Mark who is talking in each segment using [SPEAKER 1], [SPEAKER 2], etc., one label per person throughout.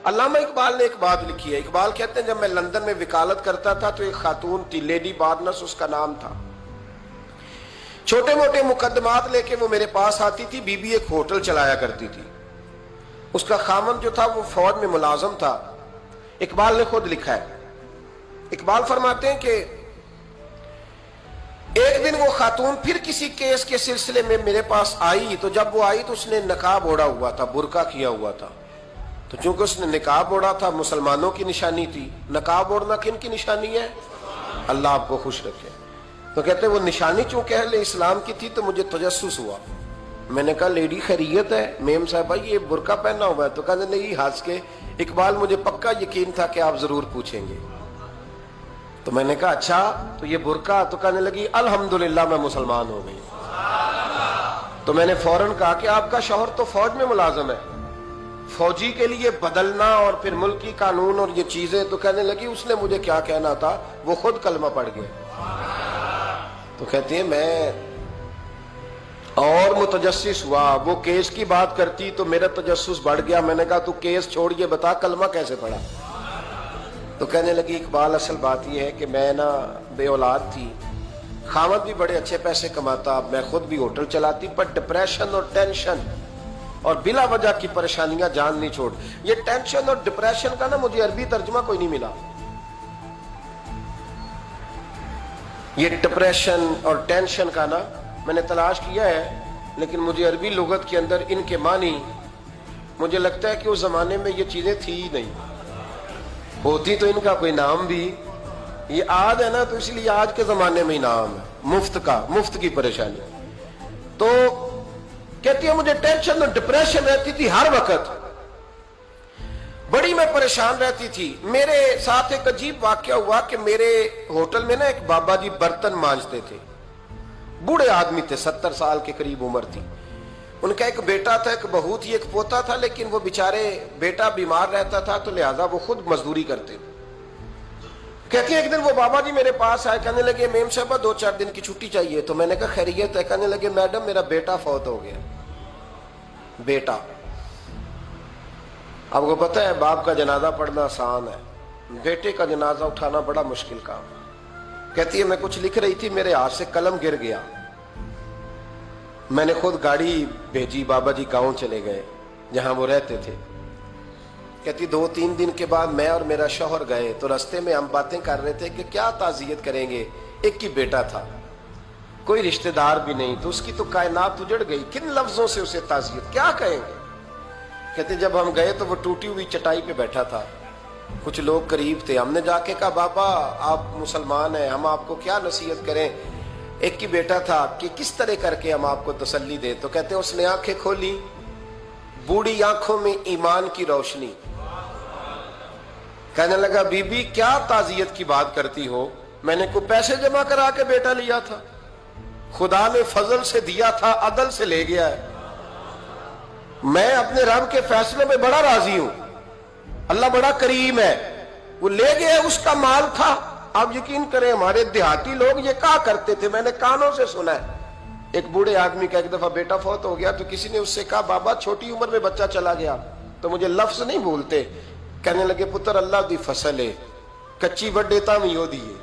[SPEAKER 1] علامہ اقبال نے ایک بات لکھی ہے. اقبال کہتے ہیں جب میں لندن میں وکالت کرتا تھا تو ایک خاتون تھی, لیڈی بارنس اس کا نام تھا. چھوٹے موٹے مقدمات لے کے وہ میرے پاس آتی تھی. بی بی ایک ہوٹل چلایا کرتی تھی. اس کا خامن جو تھا وہ فوج میں ملازم تھا. اقبال نے خود لکھا ہے, اقبال فرماتے ہیں کہ ایک دن وہ خاتون پھر کسی کیس کے سلسلے میں میرے پاس آئی. تو جب وہ آئی تو اس نے نقاب اوڑھا ہوا تھا, برقع کیا ہوا تھا. تو چونکہ اس نے نقاب اوڑھا تھا, مسلمانوں کی نشانی تھی. نقاب اوڑھنا کن کی نشانی ہے؟ اللہ آپ کو خوش رکھے. تو کہتے ہیں وہ نشانی چونکہ اہل اسلام کی تھی تو مجھے تجسس ہوا. میں نے کہا لیڈی خیریت ہے؟ میم صاحبہ یہ برقع پہنا ہوا ہے. تو کہتے نہیں, ہنس کے اقبال مجھے پکا یقین تھا کہ آپ ضرور پوچھیں گے. تو میں نے کہا اچھا تو یہ برقع؟ تو کہنے لگی الحمدللہ میں مسلمان ہو گئی. تو میں نے فوراً کہا کہ آپ کا شوہر تو فوج میں ملازم ہے, فوجی کے لیے بدلنا اور پھر ملکی قانون اور یہ چیزیں. تو کہنے لگی اس نے مجھے کیا کہنا تھا, وہ خود کلمہ پڑھ گئے. تو کہتے ہیں میں اور متجسس ہوا. وہ کیس کی بات کرتی تو میرا تجسس بڑھ گیا. میں نے کہا تو کیس چھوڑ یہ بتا کلمہ کیسے پڑھا؟ تو کہنے لگی اقبال اصل بات یہ ہے کہ میں نا بے اولاد تھی, خامد بھی بڑے اچھے پیسے کماتا, میں خود بھی ہوٹل چلاتی, پر ڈپریشن اور ٹینشن اور بلا وجہ کی پریشانیاں جان نہیں چھوڑ. یہ ٹینشن اور ڈپریشن کا نا مجھے عربی ترجمہ کوئی نہیں ملا. یہ ڈپریشن اور ٹینشن کا نا میں نے تلاش کیا ہے, لیکن مجھے عربی لغت کے اندر ان کے معنی مجھے لگتا ہے کہ اس زمانے میں یہ چیزیں تھی ہی نہیں. ہوتی تو ان کا کوئی نام بھی, یہ آج ہے نا تو اس لیے آج کے زمانے میں ہی نام ہے مفت کا, مفت کی پریشانی. تو کہتی ہے مجھے ٹینشن اور ڈپریشن رہتی تھی ہر وقت, بڑی میں پریشان رہتی تھی. میرے ساتھ ایک عجیب واقعہ ہوا کہ میرے ہوٹل میں نا ایک بابا جی برتن مانجتے تھے, بوڑھے آدمی تھے, 70 سال کے قریب عمر تھی. ان کا ایک بیٹا تھا, ایک بہو تھی, ایک پوتا تھا, لیکن وہ بیچارے بیٹا بیمار رہتا تھا تو لہذا وہ خود مزدوری کرتے. کہتی ہیں ایک دن وہ بابا جی میرے پاس آئے, کہنے لگے میم صاحبہ 2-4 دن کی چھٹی چاہیے. تو میں نے کہا خیریت ہے؟ کہنے لگے میڈم میرا بیٹا فوت ہو گیا. بیٹا, آپ کو پتہ ہے باپ کا جنازہ پڑھنا آسان ہے, بیٹے کا جنازہ اٹھانا بڑا مشکل کام. کہتی ہے میں کچھ لکھ رہی تھی, میرے ہاتھ سے قلم گر گیا. میں نے خود گاڑی بھیجی, بابا جی گاؤں چلے گئے جہاں وہ رہتے تھے. کہتی 2-3 دن کے بعد میں اور میرا شوہر گئے تو رستے میں ہم باتیں کر رہے تھے کہ کیا تعزیت کریں گے. ایک ہی بیٹا تھا, کوئی رشتہ دار بھی نہیں, تو اس کی تو کائنات اجڑ گئی, کن لفظوں سے اسے تعزیت کیا کہیں گے. کہتے جب ہم گئے تو وہ ٹوٹی ہوئی چٹائی پہ بیٹھا تھا, کچھ لوگ قریب تھے. ہم نے جا کے کہا بابا آپ مسلمان ہیں, ہم آپ کو کیا نصیحت کریں, ایک ہی بیٹا تھا, کہ کس طرح کر کے ہم آپ کو تسلی دیں. تو کہتے اس نے آنکھیں کھولی, بوڑھی آنکھوں میں ایمان کی روشنی. کہنے لگا بی بی کیا تعزیت کی بات کرتی ہو, میں نے کوئی پیسے جمع کرا کے بیٹا لیا تھا, خدا نے فضل سے دیا تھا, عدل سے لے گیا ہے. میں اپنے رب کے فیصلے میں بڑا راضی ہوں, اللہ بڑا کریم ہے, وہ لے گیا, اس کا مال تھا. آپ یقین کریں ہمارے دیہاتی لوگ یہ کہا کرتے تھے, میں نے کانوں سے سنا ہے. ایک بوڑھے آدمی کا ایک دفعہ بیٹا فوت ہو گیا تو کسی نے اس سے کہا بابا چھوٹی عمر میں بچہ چلا گیا تو مجھے لفظ نہیں بھولتے. کہنے لگے پتر اللہ دی فصل ہے, کچی وڈے تاں وی دیے.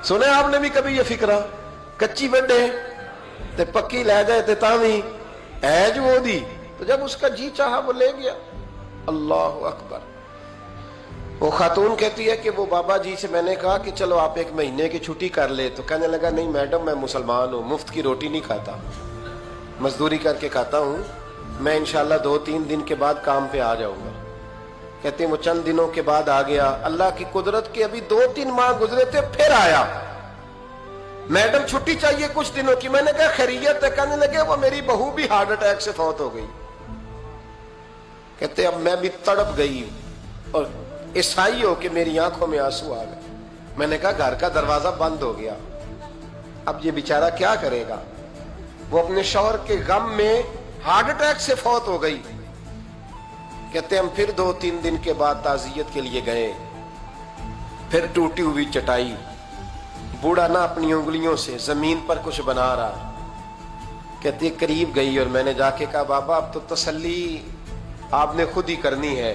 [SPEAKER 1] سنے آپ نے بھی کبھی یہ فکرہ, کچی وڈے تے پکی لے جائے تے تاں وی ایج وہ دی. تو جب اس کا جی چاہا وہ لے گیا. اللہ اکبر. وہ خاتون کہتی ہے کہ وہ بابا جی سے میں نے کہا کہ چلو آپ 1 مہینے کی چھٹی کر لے. تو کہنے لگا نہیں میڈم میں مسلمان ہوں, مفت کی روٹی نہیں کھاتا, مزدوری کر کے کھاتا ہوں, میں انشاءاللہ 2-3 دن کے بعد کام پہ آ جاؤں گا. کہتے ہیں وہ چند دنوں کے بعد آ گیا. اللہ کی قدرت کے ابھی 2-3 ماہ گزرے تھے پھر آیا. میڈم چھٹی چاہیے کچھ دنوں کی. میں نے کہا خیریت ہے؟ کہنے لگے وہ میری بہو بھی ہارٹ اٹیک سے فوت ہو گئی. کہتے اب میں بھی تڑپ گئی اور عیسائی ہو کہ میری آنکھوں میں آنسو آ گئے. میں نے کہا گھر کا دروازہ بند ہو گیا, اب یہ بیچارہ کیا کرے گا. وہ اپنے شوہر کے غم میں ہارٹ اٹیک سے فوت ہو گئی. کہتے ہم پھر 2-3 دن کے بعد تعزیت کے لیے گئے, پھر ٹوٹی ہوئی چٹائی, بوڑھا نہ اپنی انگلیوں سے زمین پر کچھ بنا رہا. کہتے قریب گئی اور میں نے جا کے کہا بابا اب تو تسلی آپ نے خود ہی کرنی ہے.